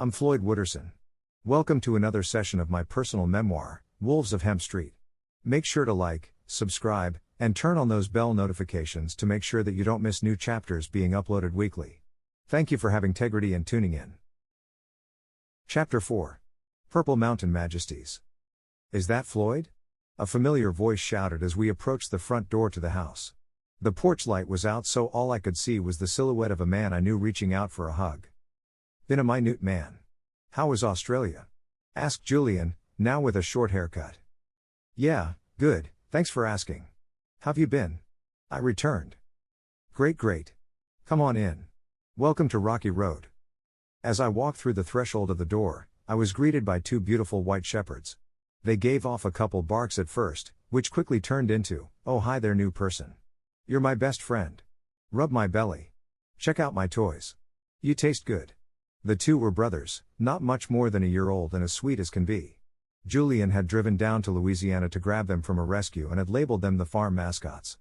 I'm Floyd Wooderson. Welcome to another session of my personal memoir, Wolves of Hemp Street. Make sure to like, subscribe, and turn on those bell notifications to make sure that you don't miss new chapters being uploaded weekly. Thank you for having integrity and tuning in. Chapter 4. Purple Mountain Majesties. Is that Floyd? A familiar voice shouted as we approached the front door to the house. The porch light was out, so all I could see was the silhouette of a man I knew reaching out for a hug. Been a minute man. How was Australia? Asked Julian, now with a short haircut. Yeah, good, thanks for asking. How've you been? I returned. Great. Come on in. Welcome to Rocky Road. As I walked through the threshold of the door, I was greeted by two beautiful white shepherds. They gave off a couple barks at first, which quickly turned into, "Oh hi there, new person. You're my best friend. Rub my belly. Check out my toys. You taste good." The two were brothers, not much more than a year old and as sweet as can be. Julian had driven down to Louisiana to grab them from a rescue and had labeled them the farm mascots.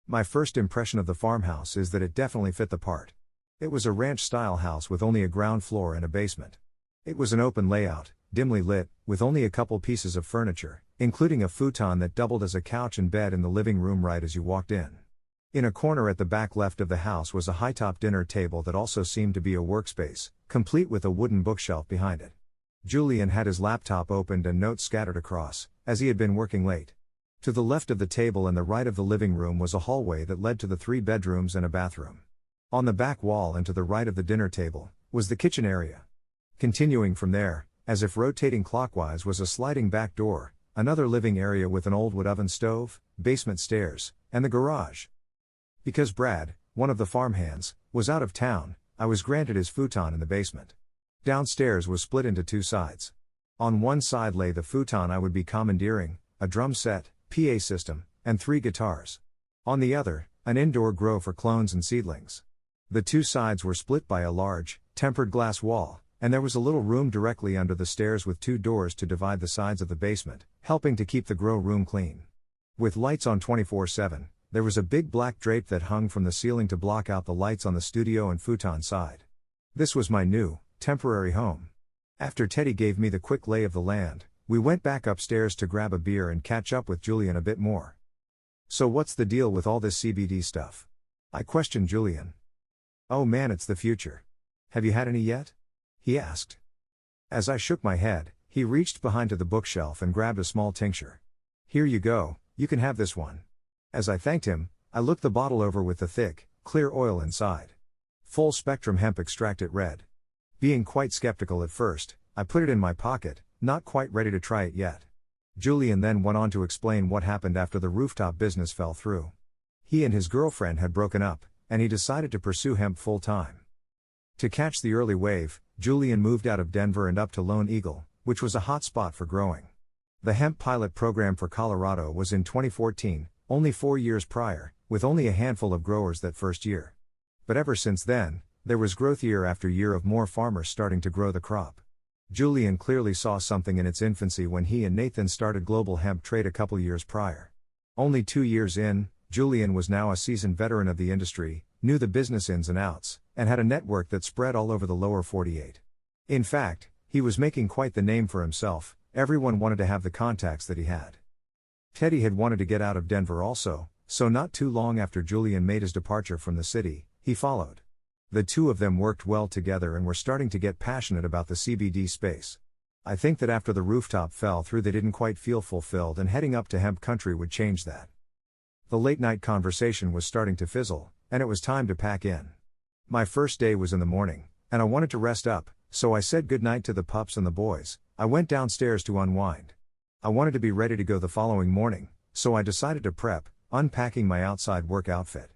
My first impression of the farmhouse is that it definitely fit the part. It was a ranch-style house with only a ground floor and a basement. It was an open layout, dimly lit, with only a couple pieces of furniture, including a futon that doubled as a couch and bed in the living room right as you walked in. In a corner at the back left of the house was a high-top dinner table that also seemed to be a workspace, complete with a wooden bookshelf behind it. Julian had his laptop opened and notes scattered across, as he had been working late. To the left of the table and the right of the living room was a hallway that led to the 3 bedrooms and a bathroom. On the back wall and to the right of the dinner table, was the kitchen area. Continuing from there, as if rotating clockwise, was a sliding back door, another living area with an old wood oven stove, basement stairs, and the garage. Because Brad, one of the farmhands, was out of town, I was granted his futon in the basement. Downstairs was split into 2 sides. On one side lay the futon I would be commandeering, a drum set, PA system, and 3 guitars. On the other, an indoor grow for clones and seedlings. The 2 sides were split by a large, tempered glass wall, and there was a little room directly under the stairs with 2 doors to divide the sides of the basement, helping to keep the grow room clean. With lights on 24/7, there was a big black drape that hung from the ceiling to block out the lights on the studio and futon side. This was my new, temporary home. After Teddy gave me the quick lay of the land, we went back upstairs to grab a beer and catch up with Julian a bit more. "So what's the deal with all this CBD stuff?" I questioned Julian. "Oh man, it's the future. Have you had any yet?" he asked. As I shook my head, he reached behind to the bookshelf and grabbed a small tincture. "Here you go, you can have this one." As I thanked him, I looked the bottle over with the thick, clear oil inside. Full spectrum hemp extract, it read. Being quite skeptical at first, I put it in my pocket, not quite ready to try it yet. Julian then went on to explain what happened after the rooftop business fell through. He and his girlfriend had broken up, and he decided to pursue hemp full time. To catch the early wave, Julian moved out of Denver and up to Lone Eagle, which was a hot spot for growing. The hemp pilot program for Colorado was in 2014, only 4 years prior, with only a handful of growers that first year. But ever since then, there was growth year after year of more farmers starting to grow the crop. Julian clearly saw something in its infancy when he and Nathan started Global Hemp Trade a couple years prior. Only 2 years in, Julian was now a seasoned veteran of the industry, knew the business ins and outs, and had a network that spread all over the lower 48. In fact, he was making quite the name for himself. Everyone wanted to have the contacts that he had. Teddy had wanted to get out of Denver also, so not too long after Julian made his departure from the city, he followed. The two of them worked well together and were starting to get passionate about the CBD space. I think that after the rooftop fell through they didn't quite feel fulfilled, and heading up to hemp country would change that. The late night conversation was starting to fizzle, and it was time to pack in. My first day was in the morning, and I wanted to rest up, so I said goodnight to the pups and the boys. I went downstairs to unwind. I wanted to be ready to go the following morning, so I decided to prep, unpacking my outside work outfit.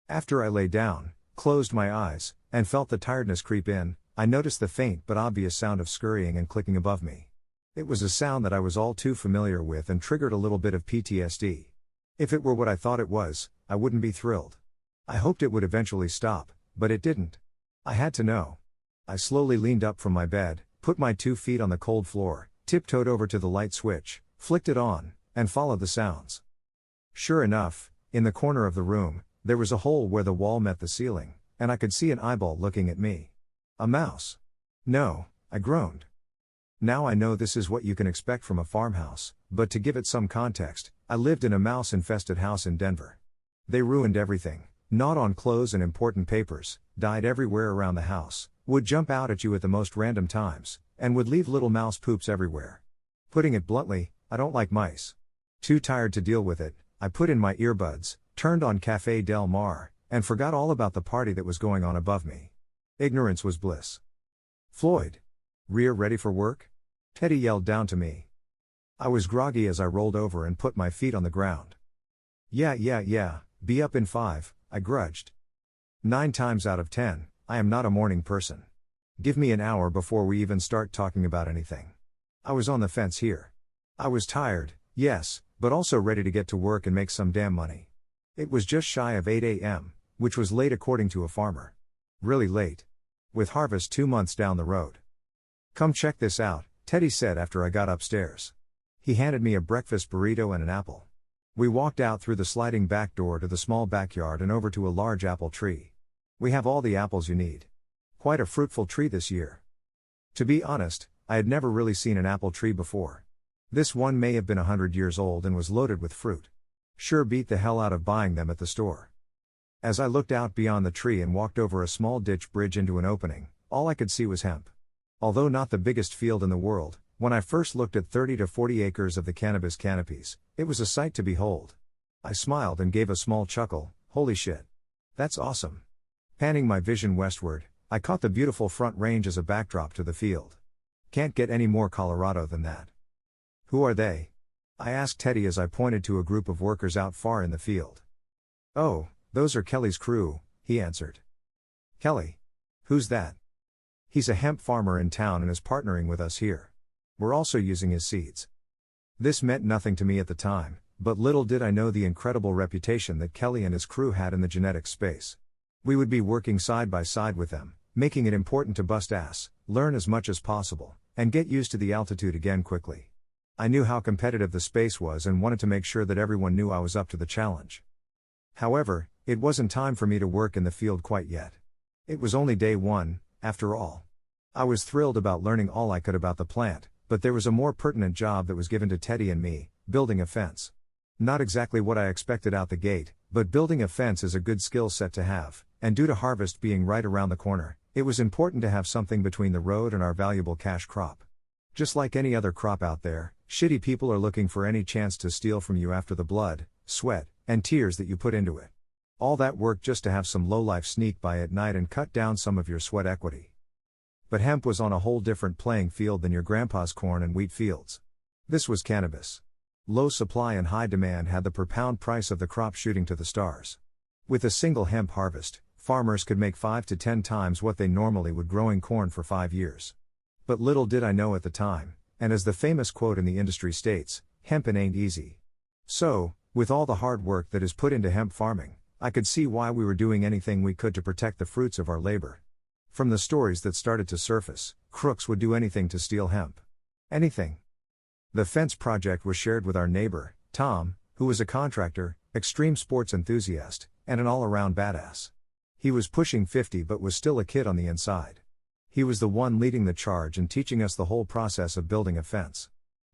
After I lay down, closed my eyes, and felt the tiredness creep in, I noticed the faint but obvious sound of scurrying and clicking above me. It was a sound that I was all too familiar with and triggered a little bit of PTSD. If it were what I thought it was, I wouldn't be thrilled. I hoped it would eventually stop, but it didn't. I had to know. I slowly leaned up from my bed, put my 2 feet on the cold floor, tiptoed over to the light switch, flicked it on, and followed the sounds. Sure enough, in the corner of the room, there was a hole where the wall met the ceiling, and I could see an eyeball looking at me. A mouse. No, I groaned. Now I know this is what you can expect from a farmhouse, but to give it some context, I lived in a mouse-infested house in Denver. They ruined everything, gnawed on clothes and important papers, died everywhere around the house, would jump out at you at the most random times, and would leave little mouse poops everywhere. Putting it bluntly, I don't like mice. Too tired to deal with it, I put in my earbuds, turned on Café Del Mar, and forgot all about the party that was going on above me. Ignorance was bliss. "Floyd. Rear ready for work?" Teddy yelled down to me. I was groggy as I rolled over and put my feet on the ground. Yeah, be up in 5, I grudged. 9 times out of 10, I am not a morning person. Give me an hour before we even start talking about anything. I was on the fence here. I was tired, yes, but also ready to get to work and make some damn money. It was just shy of 8 a.m., which was late according to a farmer. Really late. With harvest 2 months down the road. "Come check this out," Teddy said after I got upstairs. He handed me a breakfast burrito and an apple. We walked out through the sliding back door to the small backyard and over to a large apple tree. "We have all the apples you need. Quite a fruitful tree this year." To be honest, I had never really seen an apple tree before. This one may have been 100 years old and was loaded with fruit. Sure beat the hell out of buying them at the store. As I looked out beyond the tree and walked over a small ditch bridge into an opening, all I could see was hemp. Although not the biggest field in the world, when I first looked at 30 to 40 acres of the cannabis canopies, it was a sight to behold. I smiled and gave a small chuckle. Holy shit. That's awesome. Panning my vision westward, I caught the beautiful Front Range as a backdrop to the field. Can't get any more Colorado than that. "Who are they?" I asked Teddy as I pointed to a group of workers out far in the field. "Oh, those are Kelly's crew," he answered. "Kelly? Who's that?" "He's a hemp farmer in town and is partnering with us here. We're also using his seeds." This meant nothing to me at the time, but little did I know the incredible reputation that Kelly and his crew had in the genetics space. We would be working side by side with them, making it important to bust ass, learn as much as possible, and get used to the altitude again quickly. I knew how competitive the space was and wanted to make sure that everyone knew I was up to the challenge. However, it wasn't time for me to work in the field quite yet. It was only day 1, after all. I was thrilled about learning all I could about the plant, but there was a more pertinent job that was given to Teddy and me: building a fence. Not exactly what I expected out the gate, but building a fence is a good skill set to have, and due to harvest being right around the corner, it was important to have something between the road and our valuable cash crop. Just like any other crop out there, shitty people are looking for any chance to steal from you after the blood, sweat, and tears that you put into it. All that work just to have some lowlife sneak by at night and cut down some of your sweat equity. But hemp was on a whole different playing field than your grandpa's corn and wheat fields. This was cannabis. Low supply and high demand had the per pound price of the crop shooting to the stars. With a single hemp harvest, farmers could make 5 to 10 times what they normally would growing corn for 5 years. But little did I know at the time, and as the famous quote in the industry states, "Hempin' ain't easy." So, with all the hard work that is put into hemp farming, I could see why we were doing anything we could to protect the fruits of our labor. From the stories that started to surface, crooks would do anything to steal hemp. Anything. The fence project was shared with our neighbor, Tom, who was a contractor, extreme sports enthusiast, and an all-around badass. He was pushing 50 but was still a kid on the inside. He was the one leading the charge and teaching us the whole process of building a fence.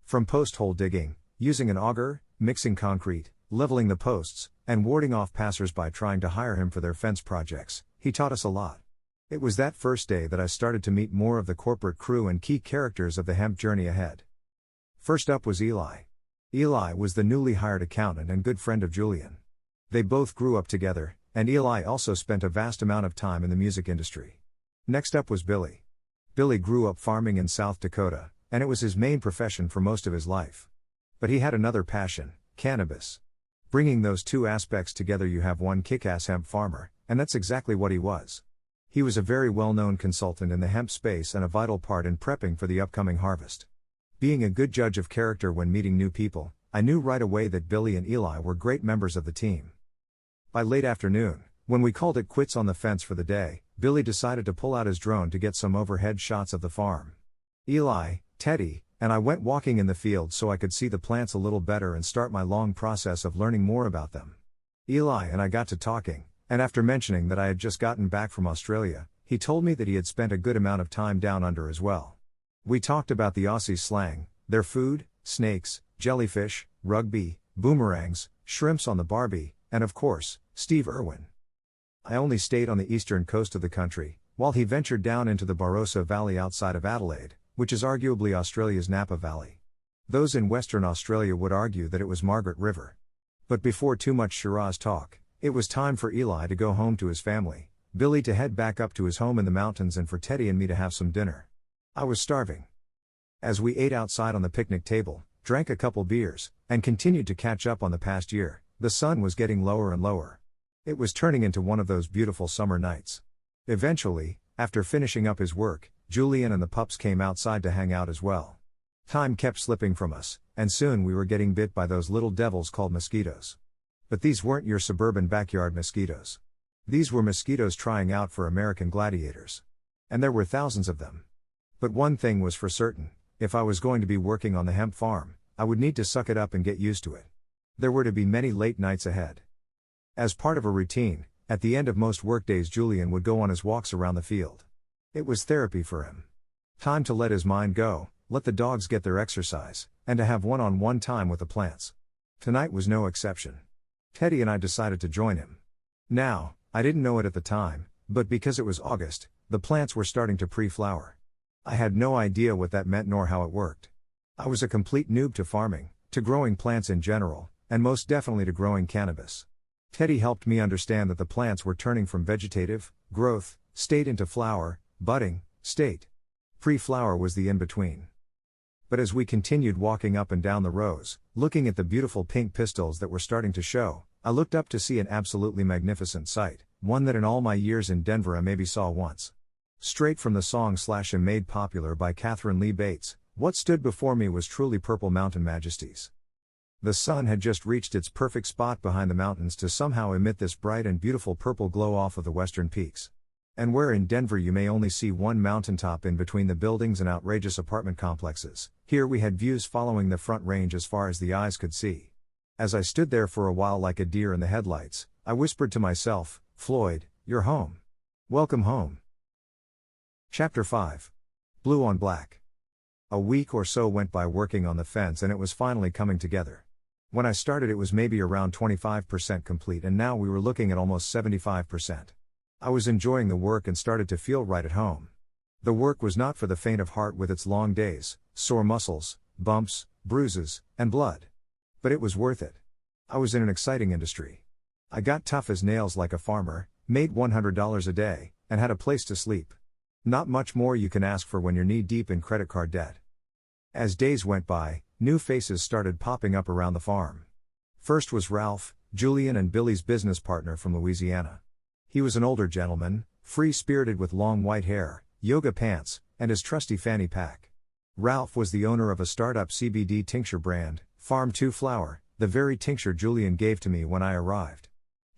From post hole digging, using an auger, mixing concrete, leveling the posts, and warding off passers-by trying to hire him for their fence projects, he taught us a lot. It was that first day that I started to meet more of the corporate crew and key characters of the hemp journey ahead. First up was Eli. Eli was the newly hired accountant and good friend of Julian. They both grew up together, and Eli also spent a vast amount of time in the music industry. Next up was Billy. Billy grew up farming in South Dakota, and it was his main profession for most of his life. But he had another passion: cannabis. Bringing those two aspects together, you have one kick-ass hemp farmer, and that's exactly what he was. He was a very well-known consultant in the hemp space and a vital part in prepping for the upcoming harvest. Being a good judge of character when meeting new people, I knew right away that Billy and Eli were great members of the team. By late afternoon, when we called it quits on the fence for the day, Billy decided to pull out his drone to get some overhead shots of the farm. Eli, Teddy, and I went walking in the field so I could see the plants a little better and start my long process of learning more about them. Eli and I got to talking, and after mentioning that I had just gotten back from Australia, he told me that he had spent a good amount of time down under as well. We talked about the Aussie slang, their food, snakes, jellyfish, rugby, boomerangs, shrimps on the barbie, and of course, Steve Irwin. I only stayed on the eastern coast of the country, while he ventured down into the Barossa Valley outside of Adelaide, which is arguably Australia's Napa Valley. Those in Western Australia would argue that it was Margaret River. But before too much Shiraz talk, it was time for Eli to go home to his family, Billy to head back up to his home in the mountains, and for Teddy and me to have some dinner. I was starving. As we ate outside on the picnic table, drank a couple beers, and continued to catch up on the past year, the sun was getting lower and lower. It was turning into one of those beautiful summer nights. Eventually, after finishing up his work, Julian and the pups came outside to hang out as well. Time kept slipping from us, and soon we were getting bit by those little devils called mosquitoes. But these weren't your suburban backyard mosquitoes. These were mosquitoes trying out for American gladiators. And there were thousands of them. But one thing was for certain: if I was going to be working on the hemp farm, I would need to suck it up and get used to it. There were to be many late nights ahead. As part of a routine, at the end of most workdays Julian would go on his walks around the field. It was therapy for him. Time to let his mind go, let the dogs get their exercise, and to have one-on-one time with the plants. Tonight was no exception. Teddy and I decided to join him. Now, I didn't know it at the time, but because it was August, the plants were starting to pre-flower. I had no idea what that meant nor how it worked. I was a complete noob to farming, to growing plants in general, and most definitely to growing cannabis. Teddy helped me understand that the plants were turning from vegetative, growth, state into flower, budding, state. Pre-flower was the in-between. But as we continued walking up and down the rows, looking at the beautiful pink pistils that were starting to show, I looked up to see an absolutely magnificent sight, one that in all my years in Denver I maybe saw once. Straight from the song /Am made popular by Catherine Lee Bates, what stood before me was truly purple mountain majesties. The sun had just reached its perfect spot behind the mountains to somehow emit this bright and beautiful purple glow off of the western peaks. And where in Denver you may only see one mountaintop in between the buildings and outrageous apartment complexes, here we had views following the Front Range as far as the eyes could see. As I stood there for a while like a deer in the headlights, I whispered to myself, "Floyd, you're home. Welcome home." Chapter 5. Blue on Black. A week or so went by working on the fence and it was finally coming together. When I started it was maybe around 25% complete and now we were looking at almost 75%. I was enjoying the work and started to feel right at home. The work was not for the faint of heart with its long days, sore muscles, bumps, bruises, and blood. But it was worth it. I was in an exciting industry. I got tough as nails like a farmer, made $100 a day, and had a place to sleep. Not much more you can ask for when you're knee-deep in credit card debt. As days went by, new faces started popping up around the farm. First was Ralph, Julian and Billy's business partner from Louisiana. He was an older gentleman, free-spirited with long white hair, yoga pants, and his trusty fanny pack. Ralph was the owner of a startup CBD tincture brand, Farm 2 Flower, the very tincture Julian gave to me when I arrived.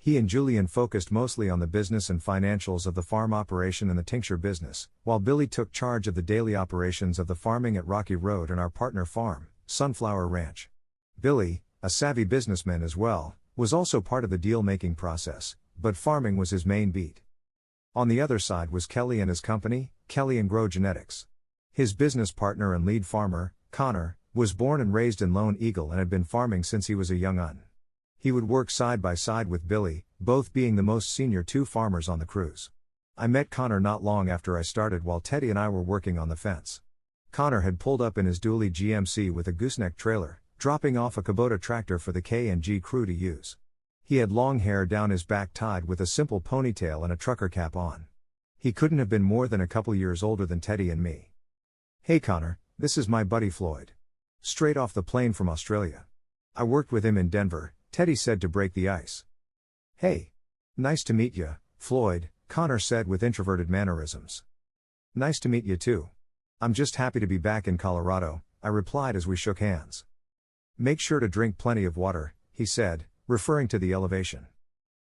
He and Julian focused mostly on the business and financials of the farm operation and the tincture business, while Billy took charge of the daily operations of the farming at Rocky Road and our partner farm, Sunflower Ranch. Billy, a savvy businessman as well, was also part of the deal-making process, but farming was his main beat. On the other side was Kelly and his company, Kelly and Grow Genetics. His business partner and lead farmer, Connor, was born and raised in Lone Eagle and had been farming since he was a young un. He would work side by side with Billy, both being the most senior two farmers on the crews. I met Connor not long after I started while Teddy and I were working on the fence. Connor had pulled up in his dually GMC with a gooseneck trailer, dropping off a Kubota tractor for the K&G crew to use. He had long hair down his back tied with a simple ponytail and a trucker cap on. He couldn't have been more than a couple years older than Teddy and me. "Hey Connor, this is my buddy Floyd. Straight off the plane from Australia. I worked with him in Denver," Teddy said to break the ice. "Hey. Nice to meet ya, Floyd," Connor said with introverted mannerisms. "Nice to meet you too. I'm just happy to be back in Colorado," I replied as we shook hands. "Make sure to drink plenty of water," he said, referring to the elevation.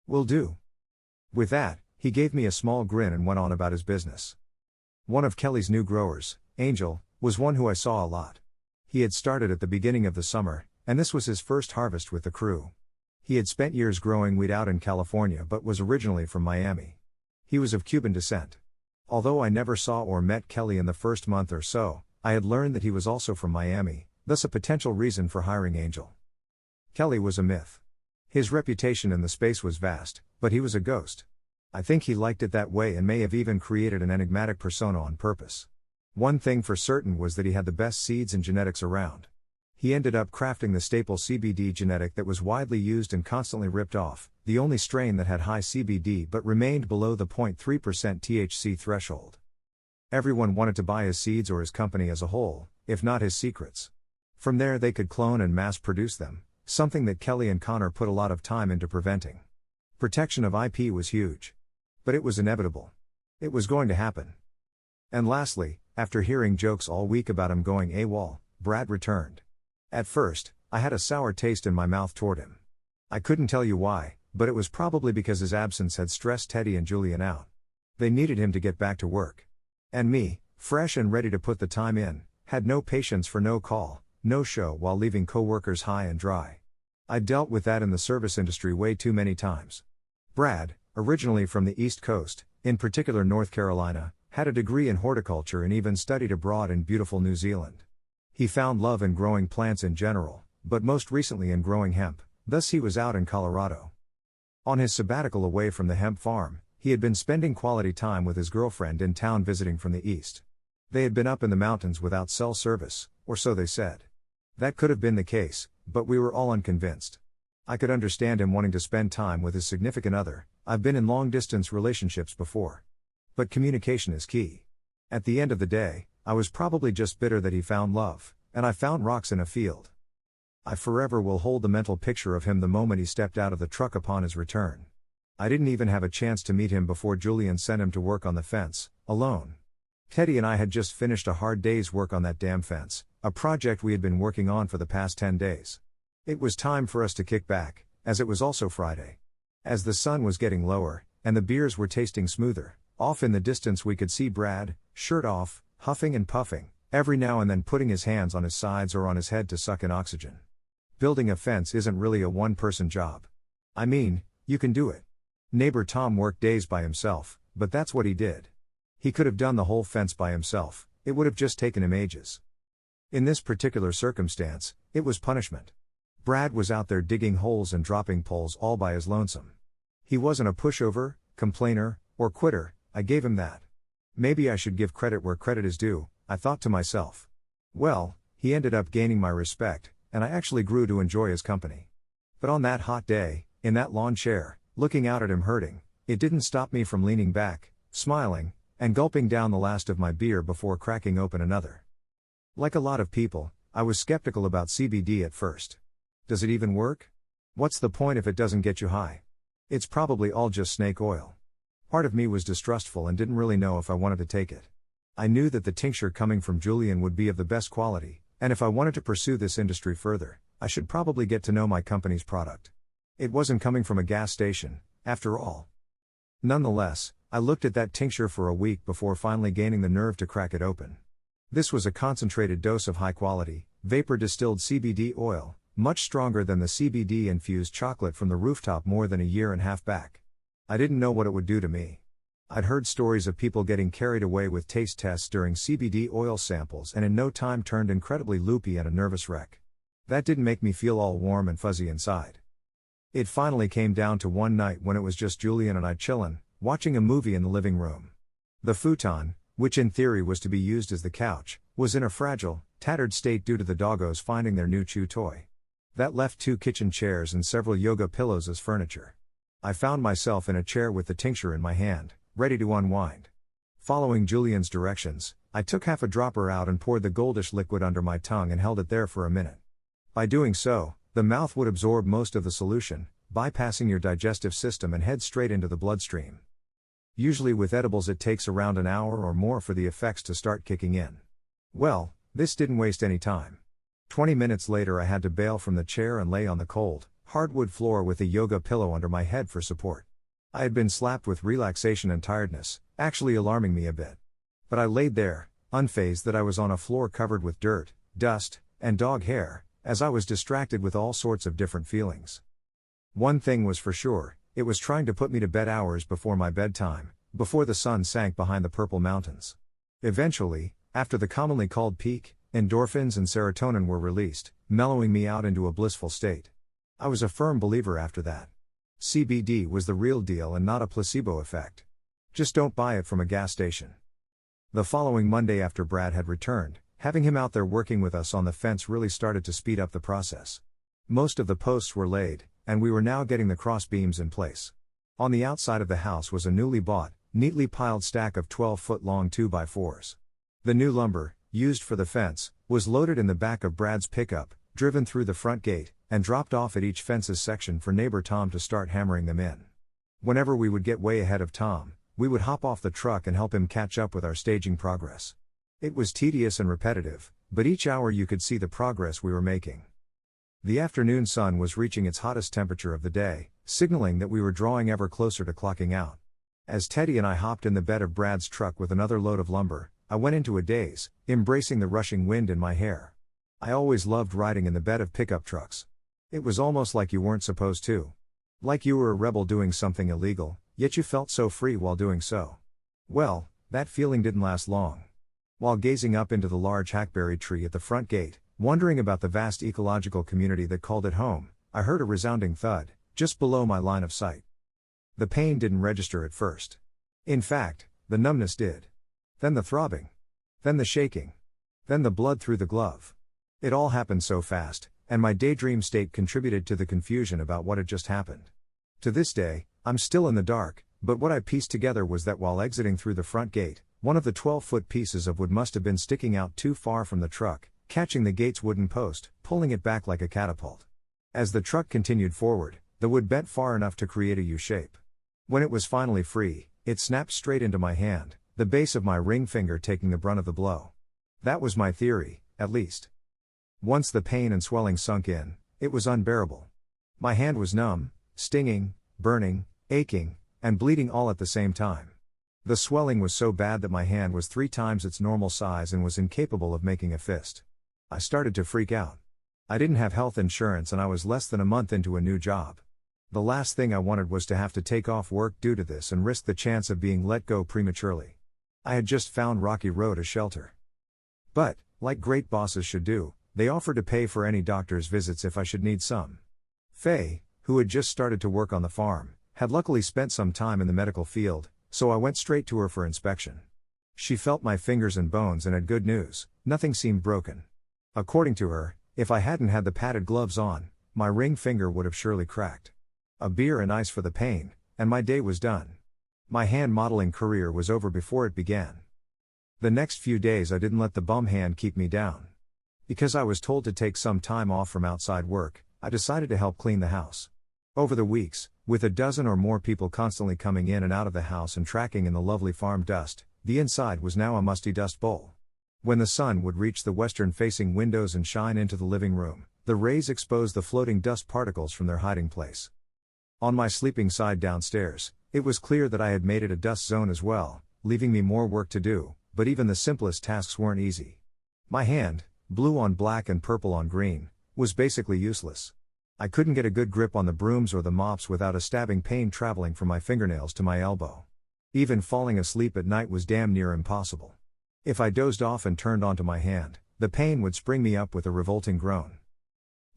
"Will do." With that, he gave me a small grin and went on about his business. One of Kelly's new growers, Angel, was one who I saw a lot. He had started at the beginning of the summer, and this was his first harvest with the crew. He had spent years growing weed out in California but was originally from Miami. He was of Cuban descent. Although I never saw or met Kelly in the first month or so, I had learned that he was also from Miami, thus a potential reason for hiring Angel. Kelly was a myth. His reputation in the space was vast, but he was a ghost. I think he liked it that way and may have even created an enigmatic persona on purpose. One thing for certain was that he had the best seeds and genetics around. He ended up crafting the staple CBD genetic that was widely used and constantly ripped off, the only strain that had high CBD but remained below the 0.3% THC threshold. Everyone wanted to buy his seeds or his company as a whole, if not his secrets. From there they could clone and mass produce them, something that Kelly and Connor put a lot of time into preventing. Protection of IP was huge. But it was inevitable. It was going to happen. And lastly, after hearing jokes all week about him going AWOL, Brad returned. At first, I had a sour taste in my mouth toward him. I couldn't tell you why, but it was probably because his absence had stressed Teddy and Julian out. They needed him to get back to work. And me, fresh and ready to put the time in, had no patience for no call, no show while leaving coworkers high and dry. I'd dealt with that in the service industry way too many times. Brad, originally from the East Coast, in particular North Carolina, had a degree in horticulture and even studied abroad in beautiful New Zealand. He found love in growing plants in general, but most recently in growing hemp, thus he was out in Colorado. On his sabbatical away from the hemp farm, he had been spending quality time with his girlfriend in town visiting from the east. They had been up in the mountains without cell service, or so they said. That could have been the case, but we were all unconvinced. I could understand him wanting to spend time with his significant other. I've been in long-distance relationships before. But communication is key. At the end of the day, I was probably just bitter that he found love, and I found rocks in a field. I forever will hold the mental picture of him the moment he stepped out of the truck upon his return. I didn't even have a chance to meet him before Julian sent him to work on the fence, alone. Teddy and I had just finished a hard day's work on that damn fence, a project we had been working on for the past 10 days. It was time for us to kick back, as it was also Friday. As the sun was getting lower, and the beers were tasting smoother, off in the distance we could see Brad, shirt off, huffing and puffing, every now and then putting his hands on his sides or on his head to suck in oxygen. Building a fence isn't really a one-person job. I mean, you can do it. Neighbor Tom worked days by himself, but that's what he did. He could have done the whole fence by himself, it would have just taken him ages. In this particular circumstance, it was punishment. Brad was out there digging holes and dropping poles all by his lonesome. He wasn't a pushover, complainer, or quitter, I gave him that. Maybe I should give credit where credit is due, I thought to myself. Well, he ended up gaining my respect, and I actually grew to enjoy his company. But on that hot day, in that lawn chair, looking out at him hurting, it didn't stop me from leaning back, smiling, and gulping down the last of my beer before cracking open another. Like a lot of people, I was skeptical about CBD at first. Does it even work? What's the point if it doesn't get you high? It's probably all just snake oil. Part of me was distrustful and didn't really know if I wanted to take it. I knew that the tincture coming from Julian would be of the best quality, and if I wanted to pursue this industry further, I should probably get to know my company's product. It wasn't coming from a gas station, after all. Nonetheless, I looked at that tincture for a week before finally gaining the nerve to crack it open. This was a concentrated dose of high-quality, vapor-distilled CBD oil, much stronger than the CBD-infused chocolate from the rooftop more than a year and a half back. I didn't know what it would do to me. I'd heard stories of people getting carried away with taste tests during CBD oil samples and in no time turned incredibly loopy and a nervous wreck. That didn't make me feel all warm and fuzzy inside. It finally came down to one night when it was just Julian and I chillin', watching a movie in the living room. The futon, which in theory was to be used as the couch, was in a fragile, tattered state due to the doggos finding their new chew toy. That left 2 kitchen chairs and several yoga pillows as furniture. I found myself in a chair with the tincture in my hand, ready to unwind. Following Julian's directions, I took half a dropper out and poured the goldish liquid under my tongue and held it there for a minute. By doing so, the mouth would absorb most of the solution, bypassing your digestive system and head straight into the bloodstream. Usually with edibles it takes around an hour or more for the effects to start kicking in. Well, this didn't waste any time. 20 minutes later I had to bail from the chair and lay on the cold, hardwood floor with a yoga pillow under my head for support. I had been slapped with relaxation and tiredness, actually alarming me a bit. But I laid there, unfazed that I was on a floor covered with dirt, dust, and dog hair, as I was distracted with all sorts of different feelings. One thing was for sure, it was trying to put me to bed hours before my bedtime, before the sun sank behind the purple mountains. Eventually, After the commonly called peak, endorphins and serotonin were released, mellowing me out into a blissful state. I was a firm believer after that. CBD was the real deal and not a placebo effect. Just don't buy it from a gas station. The following Monday after Brad had returned, having him out there working with us on the fence really started to speed up the process. Most of the posts were laid, and we were now getting the cross beams in place. On the outside of the house was a newly bought, neatly piled stack of 12-foot-long 2x4s. The new lumber, used for the fence, was loaded in the back of Brad's pickup, driven through the front gate, and dropped off at each fence's section for neighbor Tom to start hammering them in. Whenever we would get way ahead of Tom, we would hop off the truck and help him catch up with our staging progress. It was tedious and repetitive, but each hour you could see the progress we were making. The afternoon sun was reaching its hottest temperature of the day, signaling that we were drawing ever closer to clocking out. As Teddy and I hopped in the bed of Brad's truck with another load of lumber, I went into a daze, embracing the rushing wind in my hair. I always loved riding in the bed of pickup trucks. It was almost like you weren't supposed to. Like you were a rebel doing something illegal, yet you felt so free while doing so. Well, that feeling didn't last long. While gazing up into the large hackberry tree at the front gate, wondering about the vast ecological community that called it home, I heard a resounding thud, just below my line of sight. The pain didn't register at first. In fact, the numbness did. Then the throbbing. Then the shaking. Then the blood through the glove. It all happened so fast, and my daydream state contributed to the confusion about what had just happened. To this day, I'm still in the dark, but what I pieced together was that while exiting through the front gate, one of the 12-foot pieces of wood must have been sticking out too far from the truck, catching the gate's wooden post, pulling it back like a catapult. As the truck continued forward, the wood bent far enough to create a U-shape. When it was finally free, it snapped straight into my hand, the base of my ring finger taking the brunt of the blow. That was my theory, at least. Once the pain and swelling sunk in, it was unbearable. My hand was numb, stinging, burning, aching, and bleeding all at the same time. The swelling was so bad that my hand was 3 times its normal size and was incapable of making a fist. I started to freak out. I didn't have health insurance and I was less than a month into a new job. The last thing I wanted was to have to take off work due to this and risk the chance of being let go prematurely. I had just found Rocky Road a shelter. But, like great bosses should do, they offered to pay for any doctor's visits if I should need some. Faye, who had just started to work on the farm, had luckily spent some time in the medical field, so I went straight to her for inspection. She felt my fingers and bones and had good news, nothing seemed broken. According to her, if I hadn't had the padded gloves on, my ring finger would have surely cracked. A beer and ice for the pain, and my day was done. My hand modeling career was over before it began. The next few days I didn't let the bum hand keep me down. Because I was told to take some time off from outside work, I decided to help clean the house. Over the weeks, with a dozen or more people constantly coming in and out of the house and tracking in the lovely farm dust, the inside was now a musty dust bowl. When the sun would reach the western-facing windows and shine into the living room, the rays exposed the floating dust particles from their hiding place. On my sleeping side downstairs, it was clear that I had made it a dust zone as well, leaving me more work to do, but even the simplest tasks weren't easy. My hand, blue on black and purple on green, was basically useless. I couldn't get a good grip on the brooms or the mops without a stabbing pain traveling from my fingernails to my elbow. Even falling asleep at night was damn near impossible. If I dozed off and turned onto my hand, the pain would spring me up with a revolting groan.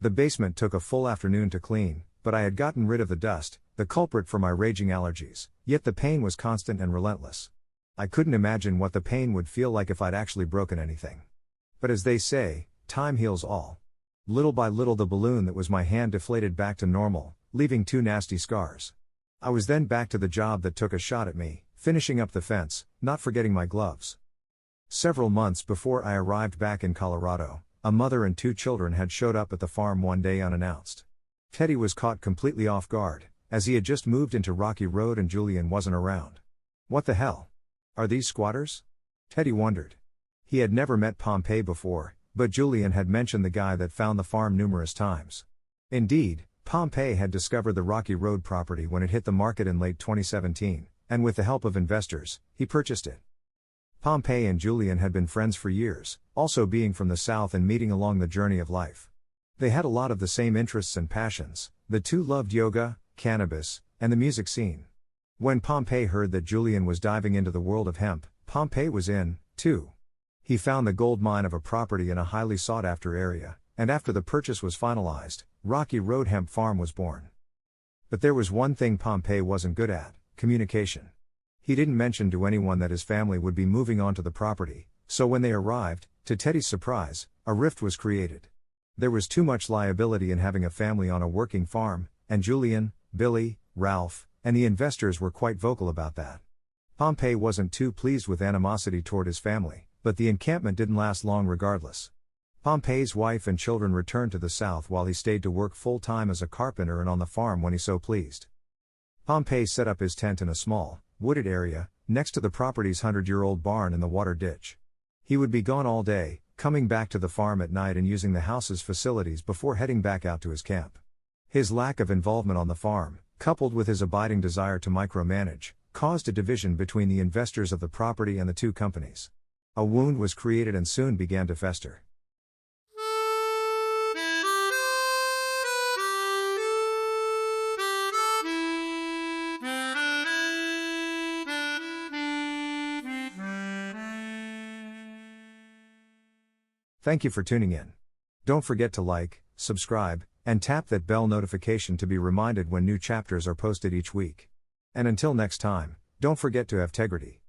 The basement took a full afternoon to clean, but I had gotten rid of the dust, the culprit for my raging allergies, yet the pain was constant and relentless. I couldn't imagine what the pain would feel like if I'd actually broken anything. But as they say, time heals all. Little by little the balloon that was my hand deflated back to normal, leaving 2 nasty scars. I was then back to the job that took a shot at me, finishing up the fence, not forgetting my gloves. Several months before I arrived back in Colorado, a mother and 2 children had showed up at the farm one day unannounced. Teddy was caught completely off guard, as he had just moved into Rocky Road and Julian wasn't around. What the hell? Are these squatters? Teddy wondered. He had never met Pompey before, but Julian had mentioned the guy that found the farm numerous times. Indeed, Pompey had discovered the Rocky Road property when it hit the market in late 2017, and with the help of investors, he purchased it. Pompey and Julian had been friends for years, also being from the South and meeting along the journey of life. They had a lot of the same interests and passions. The 2 loved yoga, cannabis, and the music scene. When Pompey heard that Julian was diving into the world of hemp, Pompey was in, too. He found the gold mine of a property in a highly sought-after area, and after the purchase was finalized, Rocky Road Hemp Farm was born. But there was one thing Pompey wasn't good at: communication. He didn't mention to anyone that his family would be moving onto the property, so when they arrived, to Teddy's surprise, a rift was created. There was too much liability in having a family on a working farm, and Julian, Billy, Ralph, and the investors were quite vocal about that. Pompey wasn't too pleased with animosity toward his family, but the encampment didn't last long regardless. Pompey's wife and children returned to the south while he stayed to work full-time as a carpenter and on the farm when he so pleased. Pompey set up his tent in a small, wooded area, next to the property's 100-year-old barn in the water ditch. He would be gone all day, coming back to the farm at night and using the house's facilities before heading back out to his camp. His lack of involvement on the farm, coupled with his abiding desire to micromanage, caused a division between the investors of the property and the two companies. A wound was created and soon began to fester. Thank you for tuning in. Don't forget to like, subscribe, and tap that bell notification to be reminded when new chapters are posted each week. And until next time, don't forget to have integrity.